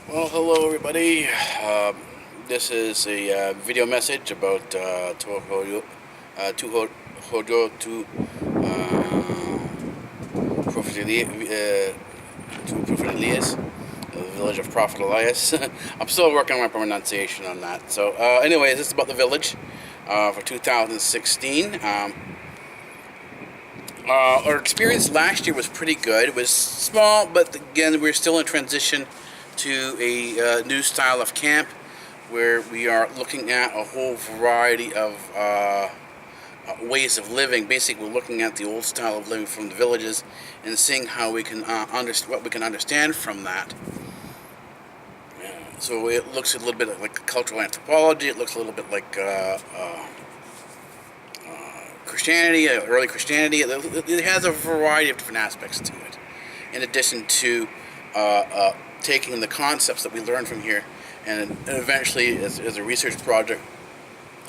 Well, hello everybody. This is a video message about Prophet Prophet Elias, the village of Prophet Elias. I'm still working on my pronunciation on that. So, anyways, this is about the village for 2016. Our experience last year was pretty good. It was small, but again, we're still in transition to a new style of camp where we are looking at a whole variety of ways of living. Basically, we're looking at the old style of living from the villages and seeing how we can what we can understand from that. So it looks a little bit like cultural anthropology. It looks a little bit like Christianity, early Christianity. It has a variety of different aspects to it. In addition to taking the concepts that we learn from here and eventually, as a research project,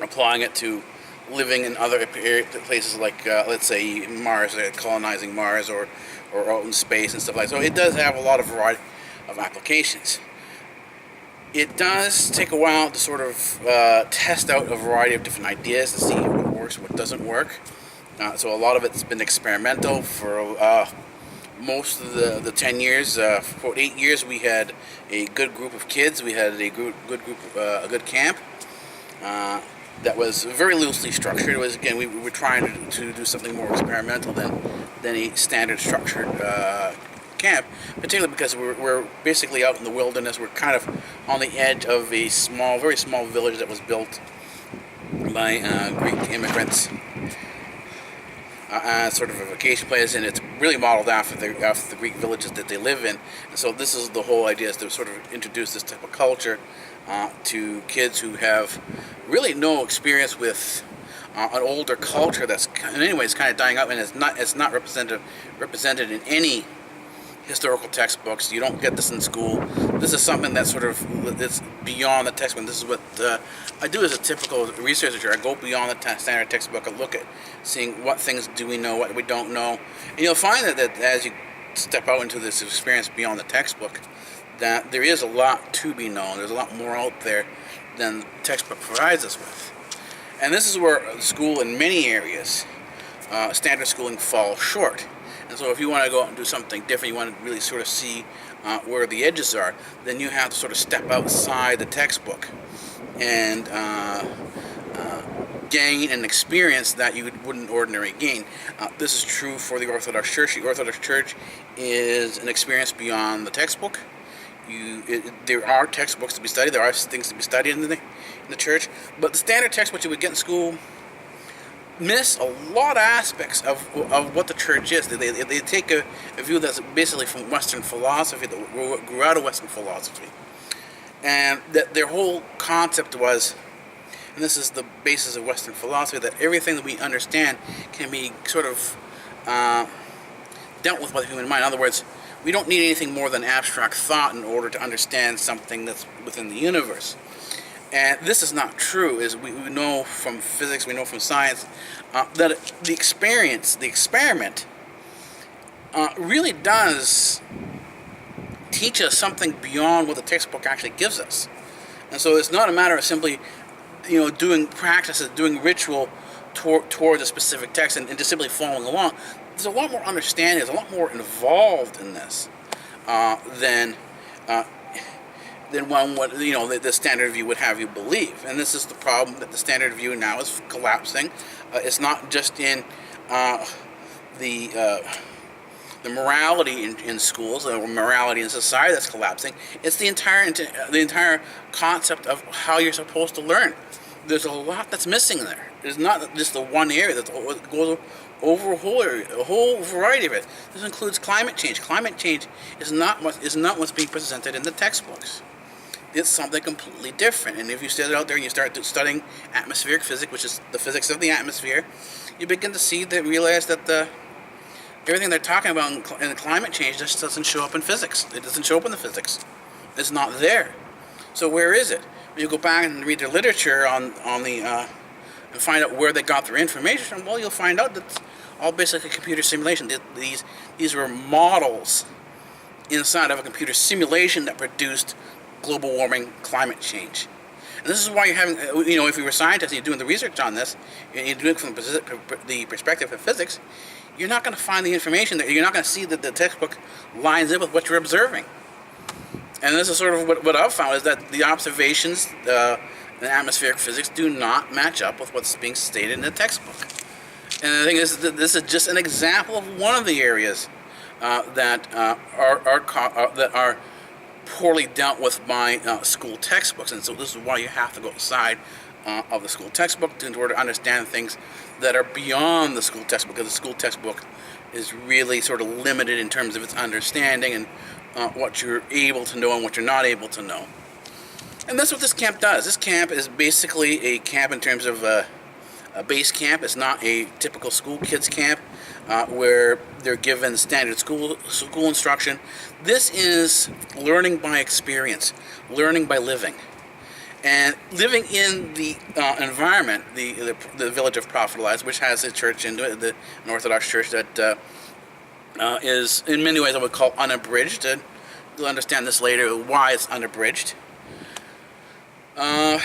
applying it to living in other places like, let's say, Mars, colonizing Mars, or out in space and stuff like that. So it does have a lot of variety of applications. It does take a while to sort of test out a variety of different ideas to see what works, what doesn't work. So a lot of it's been experimental for most of the 10 years. For 8 years, we had a good group of kids. We had a good camp that was very loosely structured. It was, again, we were trying to do something more experimental than a standard structured camp, particularly because we're basically out in the wilderness. We're kind of on the edge of a very small village that was built by Greek immigrants, sort of a vacation place, and it's really modeled after the Greek villages that they live in. And so this is the whole idea, is to sort of introduce this type of culture to kids who have really no experience with an older culture that's in many ways kind of dying out, and it's not represented in any historical textbooks. You don't get this in school. This is something that's that's beyond the textbook. This is what I do as a typical researcher. I go beyond the standard textbook. I look at seeing what things do we know, what we don't know, and you'll find that as you step out into this experience beyond the textbook, that there is a lot to be known. There's a lot more out there than the textbook provides us with. And this is where school, in many areas, standard schooling falls short. And so if you want to go out and do something different, you want to really sort of see where the edges are, then you have to sort of step outside the textbook and gain an experience that you wouldn't ordinarily gain. This is true for the Orthodox Church. The Orthodox Church is an experience beyond the textbook. There are textbooks to be studied. There are things to be studied in the church. But the standard textbooks you would get in school miss a lot of aspects of what the church is. They take a view that's basically from Western philosophy, that grew out of Western philosophy. And that their whole concept was, and this is the basis of Western philosophy, that everything that we understand can be sort of dealt with by the human mind. In other words, we don't need anything more than abstract thought in order to understand something that's within the universe. And this is not true. As we know from physics, we know from science, that the experiment, really does teach us something beyond what the textbook actually gives us. And so it's not a matter of simply, doing practices, doing ritual towards a specific text and just simply following along. There's a lot more understanding. There's a lot more involved in this than one would, the standard view would have you believe. And this is the problem, that the standard view now is collapsing. It's not just in the morality in schools or morality in society that's collapsing. It's the entire concept of how you're supposed to learn. There's a lot that's missing there. It's not just the one area. That goes over a whole area, a whole variety of it. This includes climate change. Climate change is not what's being presented in the textbooks. It's something completely different. And if you sit out there and you start studying atmospheric physics, which is the physics of the atmosphere, you begin to realize that everything they're talking about in climate change just doesn't show up in physics. It doesn't show up in the physics. It's not there. So where is it? When you go back and read their literature on the and find out where they got their information from, well, you'll find out that it's all basically computer simulation. These were models inside of a computer simulation that produced global warming, climate change. And this is why you're having, if you were a scientist and you're doing the research on this, and you're doing it from the perspective of physics, you're not going to find the information that you're not going to see that the textbook lines up with what you're observing. And this is sort of what I've found, is that the observations in atmospheric physics do not match up with what's being stated in the textbook. And the thing is that this is just an example of one of the areas that are poorly dealt with by school textbooks. And so this is why you have to go outside of the school textbook in order to understand things that are beyond the school textbook, because the school textbook is really sort of limited in terms of its understanding and what you're able to know and what you're not able to know. And that's what this camp does. This camp is basically a camp in terms of a base camp. It's not a typical school kids camp where they're given standard school instruction. This is learning by experience, learning by living. And living in the environment, the village of Prophet Elias, which has a church into it, an Orthodox church that is in many ways I would call unabridged. And you'll understand this later, why it's unabridged. And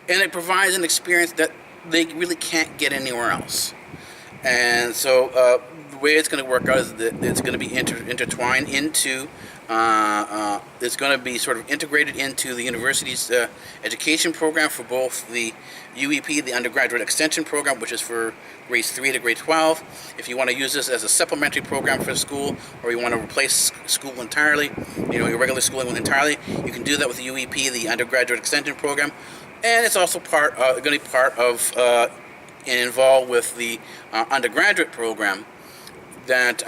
it provides an experience that they really can't get anywhere else. And so the way it's going to work out is that it's going to be intertwined into, it's going to be sort of integrated into the university's education program for both the UEP, the undergraduate extension program, which is for grades 3 to grade 12. If you want to use this as a supplementary program for school, or you want to replace school entirely, your regular schooling entirely, you can do that with the UEP, the undergraduate extension program. And it's also going to be part of and involved with the undergraduate program that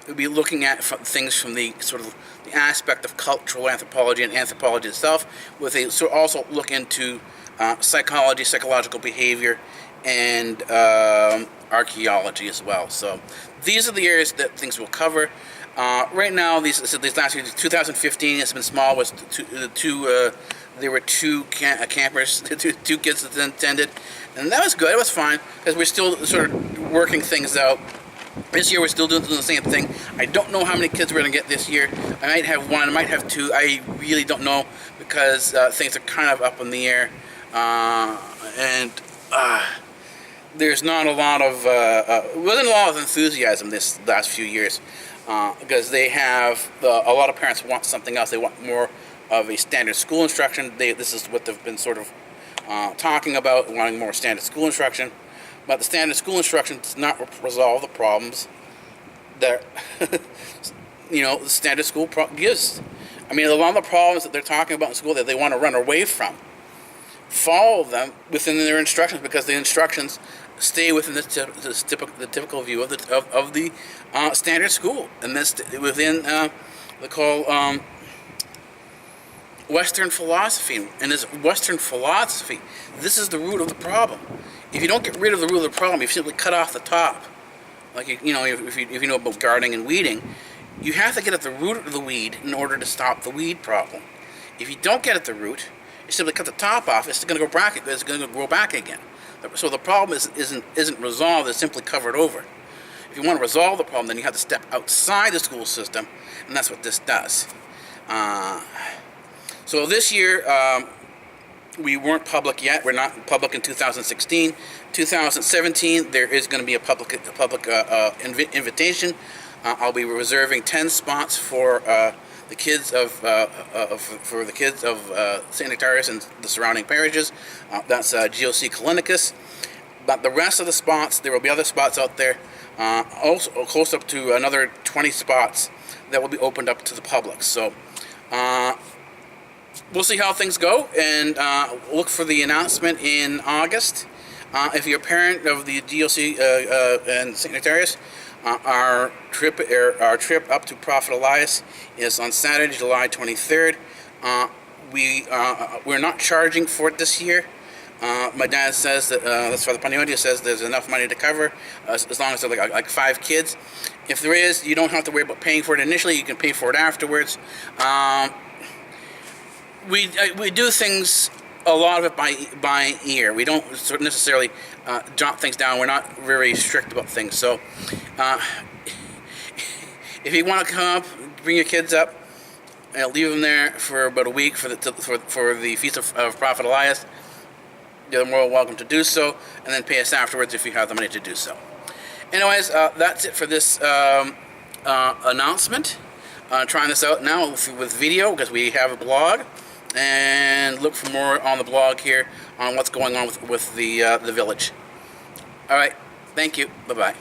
will be looking at things from the sort of the aspect of cultural anthropology and anthropology itself, with a also look into psychology, psychological behavior, and archaeology as well. So these are the areas that things will cover. Right now, these last year, 2015, it's been small. Was there were two campers, two kids that attended, and that was good. It was fine because we're still sort of working things out. This year we're still doing the same thing. I don't know how many kids we're going to get this year. I might have one, I might have two. I really don't know because things are kind of up in the air, and there's not a lot of wasn't a lot of enthusiasm this last few years because they have a lot of parents want something else. They want more of a standard school instruction. This is what they've been sort of talking about, wanting more standard school instruction. But the standard school instruction does not resolve the problems that the standard school gives. I mean, a lot of the problems that they're talking about in school that they want to run away from, follow them within their instructions, because the instructions stay within the typical view of the standard school, and that's within they call Western philosophy. And this Western philosophy, this is the root of the problem. If you don't get rid of the root of the problem, if you simply cut off the top, like if you know about gardening and weeding, you have to get at the root of the weed in order to stop the weed problem. If you don't get at the root, you simply cut the top off. It's going to go back. It's going to grow back again. So the problem isn't resolved. It's simply covered over. If you want to resolve the problem, then you have to step outside the school system, and that's what this does. So this year, we weren't public yet. We're not public in 2016. 2017, there is going to be a public invitation. I'll be reserving 10 spots for the kids of St. Nectarius and the surrounding parishes. That's GOC Callinicus. But the rest of the spots, there will be other spots out there. Also, close up to another 20 spots that will be opened up to the public. So. We'll see how things go, and look for the announcement in August. If you're a parent of the GOC and St. Nectarius, our trip up to Prophet Elias is on Saturday, July 23rd. We're not charging for it this year. My dad says that that's Father Paniotti says there's enough money to cover as long as there are like 5 kids. If there is, you don't have to worry about paying for it initially. You can pay for it afterwards. We do things, a lot of it by ear. We don't sort of necessarily jot things down. We're not very strict about things. So if you want to come up, bring your kids up, and leave them there for about a week for the Feast of Prophet Elias, you're more welcome to do so, and then pay us afterwards if you have the money to do so. Anyways, that's it for this announcement. Trying this out now with video because we have a blog, and look for more on the blog here on what's going on with the village. All right, thank you. Bye-bye.